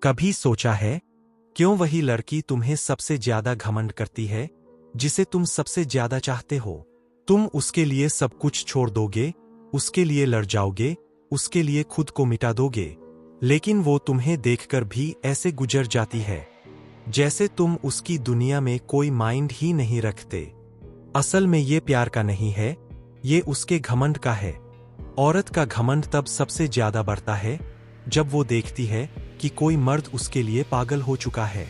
कभी सोचा है क्यों वही लड़की तुम्हें सबसे ज्यादा घमंड करती है, जिसे तुम सबसे ज्यादा चाहते हो? तुम उसके लिए सब कुछ छोड़ दोगे, उसके लिए लड़ जाओगे, उसके लिए खुद को मिटा दोगे, लेकिन वो तुम्हें देखकर भी ऐसे गुजर जाती है जैसे तुम उसकी दुनिया में कोई माइंड ही नहीं रखते। असल में ये प्यार का नहीं है, ये उसके घमंड का है। औरत का घमंड तब सबसे ज्यादा बढ़ता है जब वो देखती है कि कोई मर्द उसके लिए पागल हो चुका है।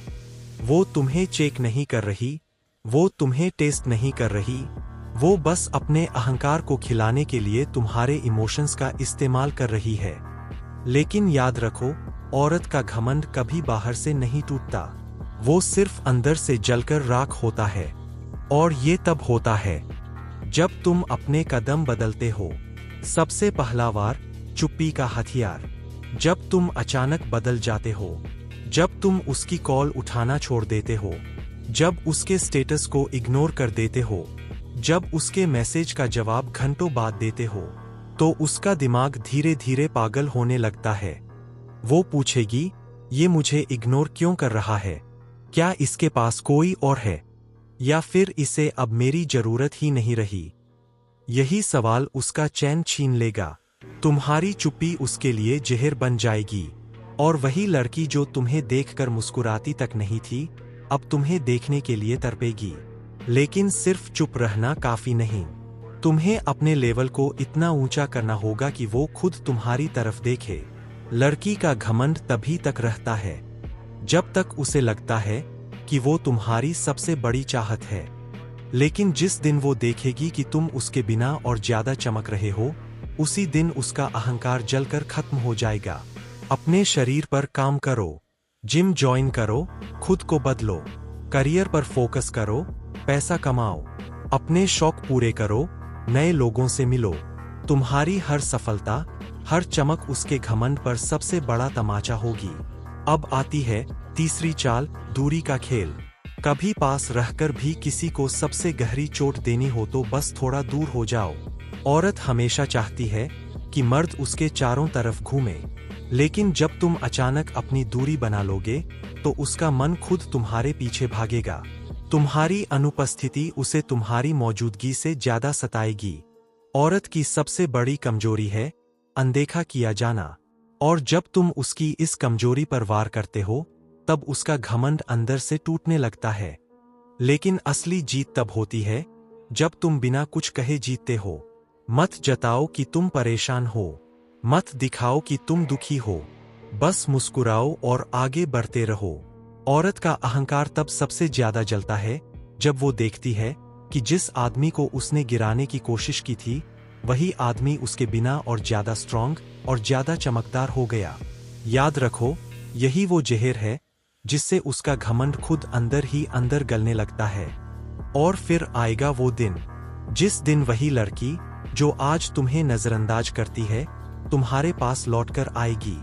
वो तुम्हें चेक नहीं कर रही, वो तुम्हें टेस्ट नहीं कर रही, वो बस अपने अहंकार को खिलाने के लिए तुम्हारे इमोशंस का इस्तेमाल कर रही है। लेकिन याद रखो, औरत का घमंड कभी बाहर से नहीं टूटता, वो सिर्फ अंदर से जलकर राख होता है। और ये तब होता है जब तुम अपने कदम बदलते हो। सबसे पहला वार, चुप्पी का हथियार। जब तुम अचानक बदल जाते हो, जब तुम उसकी कॉल उठाना छोड़ देते हो, जब उसके स्टेटस को इग्नोर कर देते हो, जब उसके मैसेज का जवाब घंटों बाद देते हो, तो उसका दिमाग धीरे धीरे पागल होने लगता है। वो पूछेगी, ये मुझे इग्नोर क्यों कर रहा है? क्या इसके पास कोई और है? या फिर इसे अब मेरी जरूरत ही नहीं रही? यही सवाल उसका चैन छीन लेगा। तुम्हारी चुप्पी उसके लिए जहर बन जाएगी। और वही लड़की जो तुम्हें देखकर मुस्कुराती तक नहीं थी, अब तुम्हें देखने के लिए तड़पेगी। लेकिन सिर्फ चुप रहना काफी नहीं, तुम्हें अपने लेवल को इतना ऊंचा करना होगा कि वो खुद तुम्हारी तरफ देखे। लड़की का घमंड तभी तक रहता है जब तक उसे लगता है कि वो तुम्हारी सबसे बड़ी चाहत है। लेकिन जिस दिन वो देखेगी कि तुम उसके बिना और ज्यादा चमक रहे हो, उसी दिन उसका अहंकार जलकर खत्म हो जाएगा। अपने शरीर पर काम करो, जिम ज्वाइन करो, खुद को बदलो, करियर पर फोकस करो, पैसा कमाओ, अपने शौक पूरे करो, नए लोगों से मिलो। तुम्हारी हर सफलता, हर चमक उसके घमंड पर सबसे बड़ा तमाचा होगी। अब आती है तीसरी चाल, दूरी का खेल। कभी पास रहकर भी किसी को सबसे गहरी चोट देनी हो तो बस थोड़ा दूर हो जाओ। औरत हमेशा चाहती है कि मर्द उसके चारों तरफ घूमे, लेकिन जब तुम अचानक अपनी दूरी बना लोगे तो उसका मन खुद तुम्हारे पीछे भागेगा। तुम्हारी अनुपस्थिति उसे तुम्हारी मौजूदगी से ज्यादा सताएगी। औरत की सबसे बड़ी कमजोरी है अनदेखा किया जाना। और जब तुम उसकी इस कमजोरी पर वार करते हो, तब उसका घमंड अंदर से टूटने लगता है। लेकिन असली जीत तब होती है जब तुम बिना कुछ कहे जीतते हो। मत जताओ कि तुम परेशान हो, मत दिखाओ कि तुम दुखी हो, बस मुस्कुराओ और आगे बढ़ते रहो। औरत का अहंकार तब सबसे ज्यादा जलता है जब वो देखती है कि जिस आदमी को उसने गिराने की कोशिश की थी, वही आदमी उसके बिना और ज्यादा स्ट्रांग और ज्यादा चमकदार हो गया। याद रखो, यही वो जहर है जिससे उसका घमंड खुद अंदर ही अंदर गलने लगता है। और फिर आएगा वो दिन, जिस दिन वही लड़की जो आज तुम्हें नजरअंदाज करती है, तुम्हारे पास लौटकर आएगी।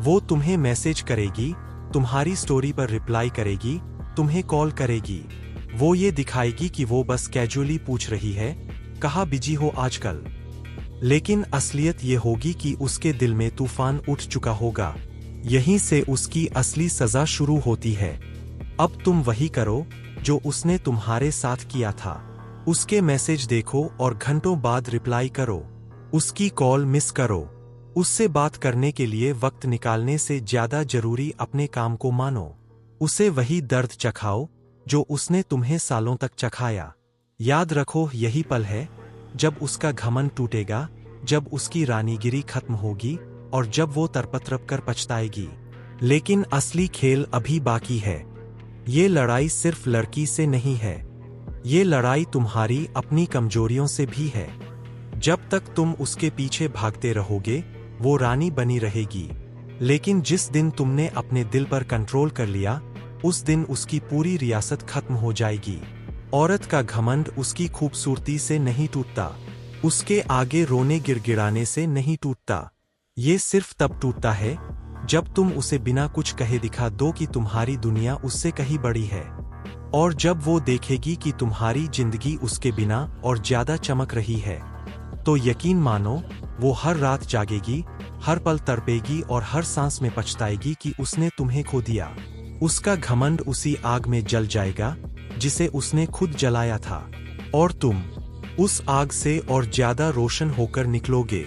वो तुम्हें मैसेज करेगी, तुम्हारी स्टोरी पर रिप्लाई करेगी, तुम्हें कॉल करेगी। वो ये दिखाएगी कि वो बस कैजुअली पूछ रही है, कहाँ बिजी हो आजकल। लेकिन असलियत ये होगी कि उसके दिल में तूफान उठ चुका होगा। यहीं से उसकी असली सजा शुरू होती है। अब तुम वही करो जो उसने तुम्हारे साथ किया था। उसके मैसेज देखो और घंटों बाद रिप्लाई करो, उसकी कॉल मिस करो। उससे बात करने के लिए वक्त निकालने से ज्यादा जरूरी अपने काम को मानो। उसे वही दर्द चखाओ जो उसने तुम्हें सालों तक चखाया। याद रखो, यही पल है जब उसका घमंड टूटेगा, जब उसकी रानीगिरी खत्म होगी और जब वो तरपतरप कर पछताएगी। लेकिन असली खेल अभी बाकी है। ये लड़ाई सिर्फ लड़की से नहीं है, ये लड़ाई तुम्हारी अपनी कमजोरियों से भी है। जब तक तुम उसके पीछे भागते रहोगे, वो रानी बनी रहेगी। लेकिन जिस दिन तुमने अपने दिल पर कंट्रोल कर लिया, उस दिन उसकी पूरी रियासत खत्म हो जाएगी। औरत का घमंड उसकी खूबसूरती से नहीं टूटता, उसके आगे रोने गिड़गिड़ाने से नहीं टूटता। ये सिर्फ तब टूटता है जब तुम उसे बिना कुछ कहे दिखा दो कि तुम्हारी दुनिया उससे कहीं बड़ी है। और जब वो देखेगी कि तुम्हारी जिंदगी उसके बिना और ज्यादा चमक रही है, तो यकीन मानो, वो हर रात जागेगी हर पल तड़पेगी और हर सांस में पछताएगी कि उसने तुम्हें खो दिया। उसका घमंड उसी आग में जल जाएगा जिसे उसने खुद जलाया था, और तुम उस आग से और ज्यादा रोशन होकर निकलोगे।